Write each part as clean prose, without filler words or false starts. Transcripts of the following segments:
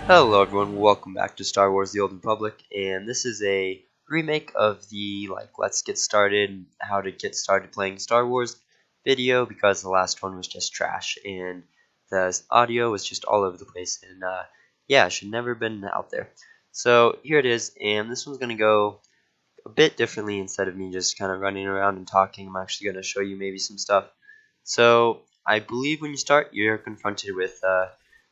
Hello everyone, welcome back to Star Wars The Old Republic, and this is a remake of the let's get started, how to get started playing Star Wars video, because the last one was just trash and the audio was just all over the place, and yeah, should never have been out there. So here it is, and this one's going to go a bit differently. Instead of me just kind of running around and talking, I'm actually going to show you maybe some stuff. So I believe when you start, you're confronted with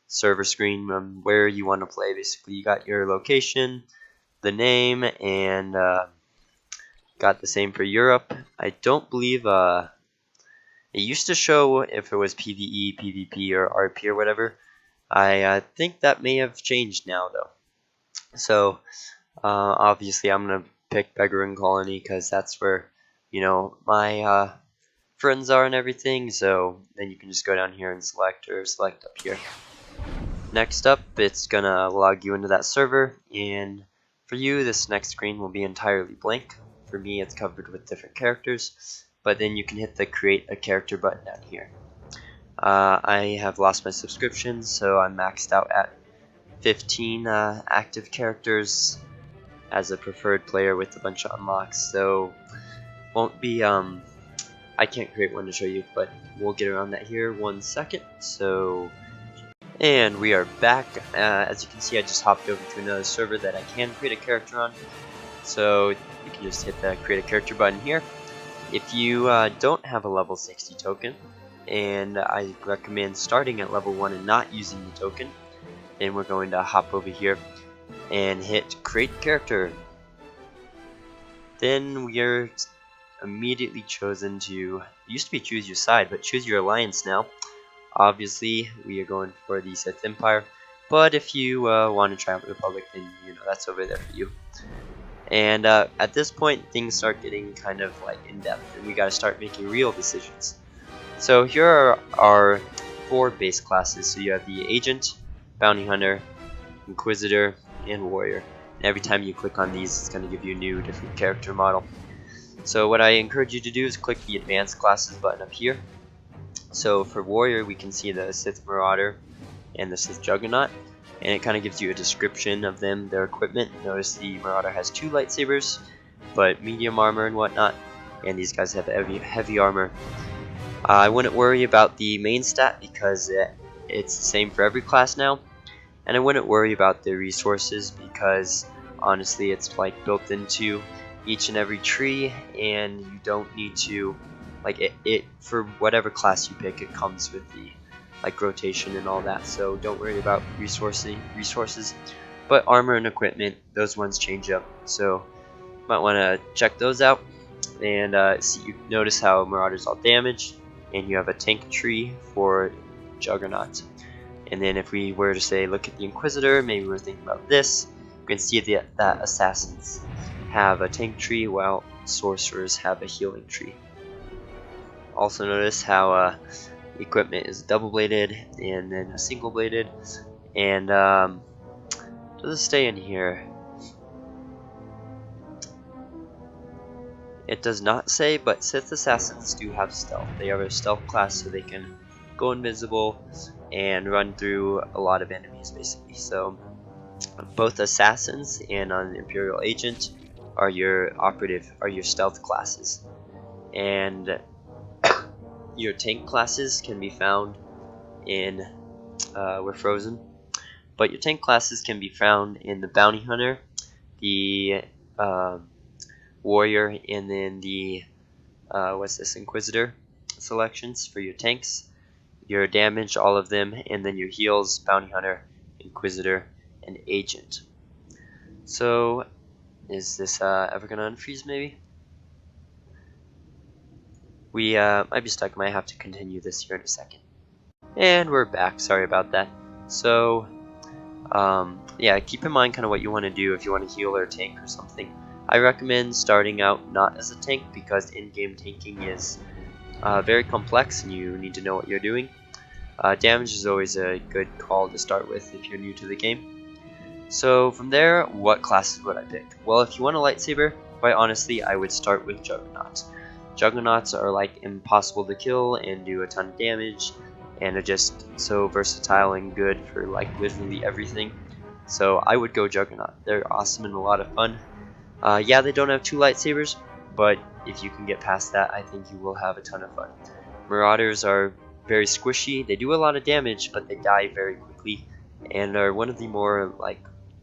server screen where you want to play. Basically, you got your location, the name, and got the same for Europe. I don't believe it used to show if it was PvE, PvP, or RP or whatever. I think that may have changed now though. So obviously I'm gonna pick Beggarin Colony because that's where my friends are and everything. So then you can just go down here and select, or select up here. Next up, it's gonna log you into that server, and for you this next screen will be entirely blank. For me it's covered with different characters, but then you can hit the create a character button down here. I have lost my subscription, so I'm maxed out at 15 active characters as a preferred player with a bunch of unlocks, so won't be I can't create one to show you, but we'll get around that here 1 second. And we are back. As you can see, I just hopped over to another server that I can create a character on. So you can just hit the create a character button here. If you don't have a level 60 token, and I recommend starting at level 1 and not using the token, then we're going to hop over here and hit create character. Then we are immediately chosen to, it used to be choose your side, but choose your alliance now. Obviously, we are going for the Sith Empire, but if you want to try out the Republic, then that's over there for you. And at this point, things start getting kind of in depth, and we got to start making real decisions. So here are our 4 base classes. So you have the Agent, Bounty Hunter, Inquisitor, and Warrior. And every time you click on these, it's going to give you a new, different character model. So what I encourage you to do is click the Advanced Classes button up here. So for Warrior, we can see the Sith Marauder and the Sith Juggernaut, and it kind of gives you a description of them, their equipment. Notice the Marauder has 2 lightsabers, but medium armor and whatnot, and these guys have heavy armor. I wouldn't worry about the main stat because it's the same for every class now, and I wouldn't worry about the resources because honestly it's built into each and every tree, and you don't need to it for whatever class you pick. It comes with the rotation and all that, so don't worry about resources. But armor and equipment, those ones change up, so you might want to check those out. And you notice how Marauder's all damaged, and you have a tank tree for Juggernaut. And then if we were to say look at the Inquisitor, maybe we're thinking about this, you can see that assassins have a tank tree while sorcerers have a healing tree. Also notice how equipment is double bladed and then a single bladed, and does it stay in here? It does not say, but Sith assassins do have stealth. They are a stealth class, so they can go invisible and run through a lot of enemies basically. So both assassins and an Imperial Agent are your stealth classes, and your tank classes can be found in we're frozen, but your tank classes can be found in the Bounty Hunter, the Warrior, and then the Inquisitor selections for your tanks. Your damage, all of them, and then your heals, Bounty Hunter, Inquisitor, and Agent. So is this ever gonna unfreeze? Maybe we might be stuck. Might have to continue this here in a second. And we're back. Sorry about that. So yeah, keep in mind kind of what you want to do if you want to heal or tank or something. I recommend starting out not as a tank because in-game tanking is very complex and you need to know what you're doing. Damage is always a good call to start with if you're new to the game. So from there, what classes would I pick? Well, if you want a lightsaber, quite honestly, I would start with Juggernauts. Juggernauts are impossible to kill and do a ton of damage, and are just so versatile and good for literally everything. So I would go Juggernaut. They're awesome and a lot of fun. Yeah, they don't have 2 lightsabers, but if you can get past that, I think you will have a ton of fun. Marauders are very squishy. They do a lot of damage, but they die very quickly, and are one of the more like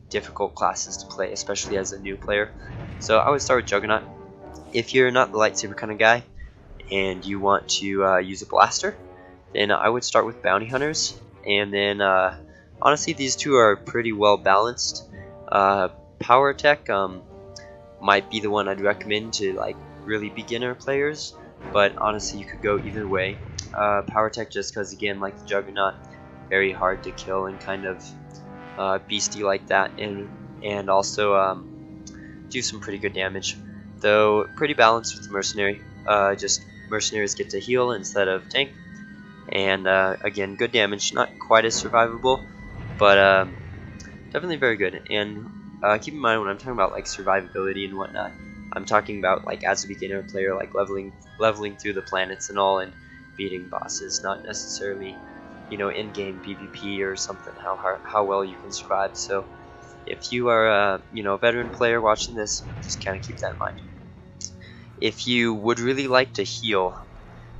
difficult classes to play, especially as a new player. So I would start with Juggernaut. If you're not the lightsaber kind of guy and you want to use a blaster, then I would start with Bounty Hunters. And then honestly, these two are pretty well balanced. Power Tech might be the one I'd recommend to like really beginner players, but honestly you could go either way. Power Tech just because, again, like the Juggernaut, very hard to kill and kind of beastie like that, and also do some pretty good damage, though pretty balanced with the Mercenary. Just Mercenaries get to heal instead of tank, and again, good damage, not quite as survivable, but definitely very good. And keep in mind, when I'm talking about like survivability and whatnot, I'm talking about like as a beginner player, like leveling through the planets and all, and beating bosses, not necessarily, you know, in-game PvP or something, how well you can survive. So if you are you know, a veteran player watching this, just kind of keep that in mind. If you would really like to heal,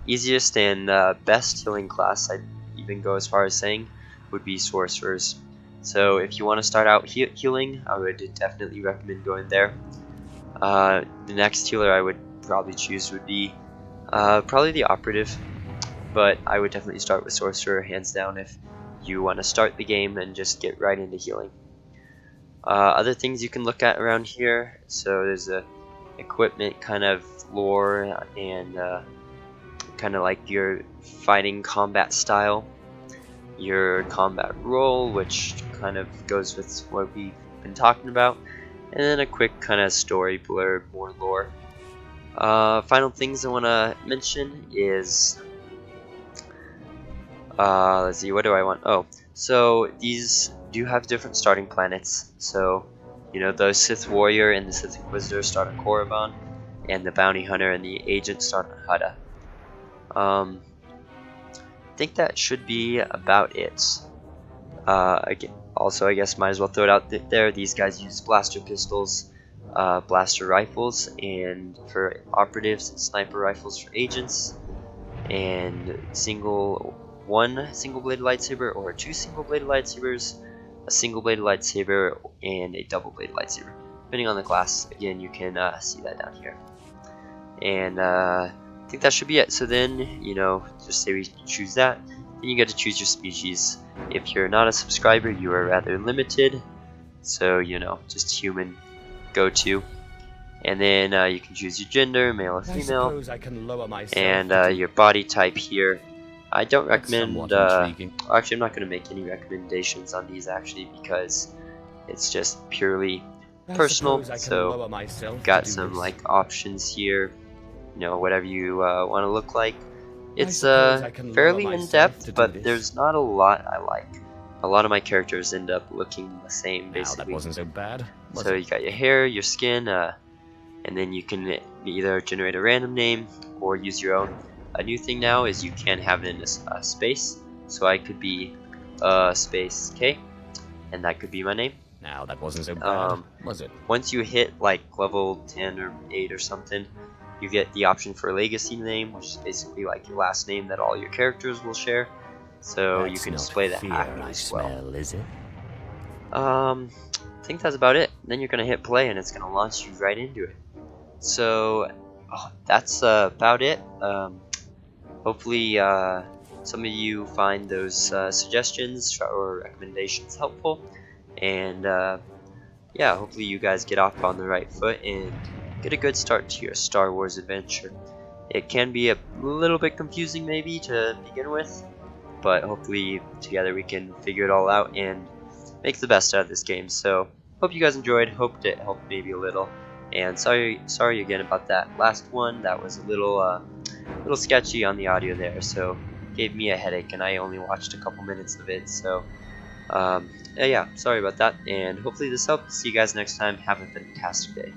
easiest and best healing class, I'd even go as far as saying, would be Sorcerers. So if you want to start out healing, I would definitely recommend going there. The next healer I would probably choose would be probably the Operative, but I would definitely start with Sorcerer, hands down, if you want to start the game and just get right into healing. Other things you can look at around here, so there's a equipment kind of lore and kind of like your fighting combat style, your combat role, which kind of goes with what we've been talking about, and then a quick kind of story blurb, more lore. Final things I want to mention is let's see, what do I want? Oh, so these do have different starting planets. So, you know, the Sith Warrior and the Sith Inquisitor start on Korriban, and the Bounty Hunter and the Agent start on Hutta. I think that should be about it. Again, also, I guess might as well throw it out there. These guys use blaster pistols, blaster rifles, and for operatives, and sniper rifles for agents, and one single-bladed lightsaber or 2 single-bladed lightsabers, a single-bladed lightsaber, and a double-bladed lightsaber, depending on the class. Again, you can see that down here. And I think that should be it. So then, you know, just say we choose that, then you get to choose your species. If you're not a subscriber, you are rather limited, so, you know, just human go-to. And then you can choose your gender, male or female, and your body type here. I don't recommend, actually I'm not going to make any recommendations on these actually, because it's just purely personal. So got some like options here, you know, whatever you want to look like. It's fairly in-depth, but there's not a lot I like. A lot of my characters end up looking the same, basically. That wasn't so bad. So you got your hair, your skin, and then you can either generate a random name or use your own. A new thing now is you can have it in a space, so I could be space K, and that could be my name. Now that wasn't so bad, was it? Once you hit like level 10 or 8 or something, you get the option for a legacy name, which is basically like your last name that all your characters will share. So you can display that accurately as well. Is it? I think that's about it. Then you're gonna hit play, and it's gonna launch you right into it. So that's about it. Hopefully some of you find those suggestions or recommendations helpful, and yeah, hopefully you guys get off on the right foot and get a good start to your Star Wars adventure. It can be a little bit confusing maybe to begin with, but hopefully together we can figure it all out and make the best out of this game. So hope you guys enjoyed, hoped it helped maybe a little, and sorry again about that last one. That was a little sketchy on the audio there, so gave me a headache, and I only watched a couple minutes of it. So yeah, sorry about that, and hopefully this helped. See you guys next time. Have a fantastic day.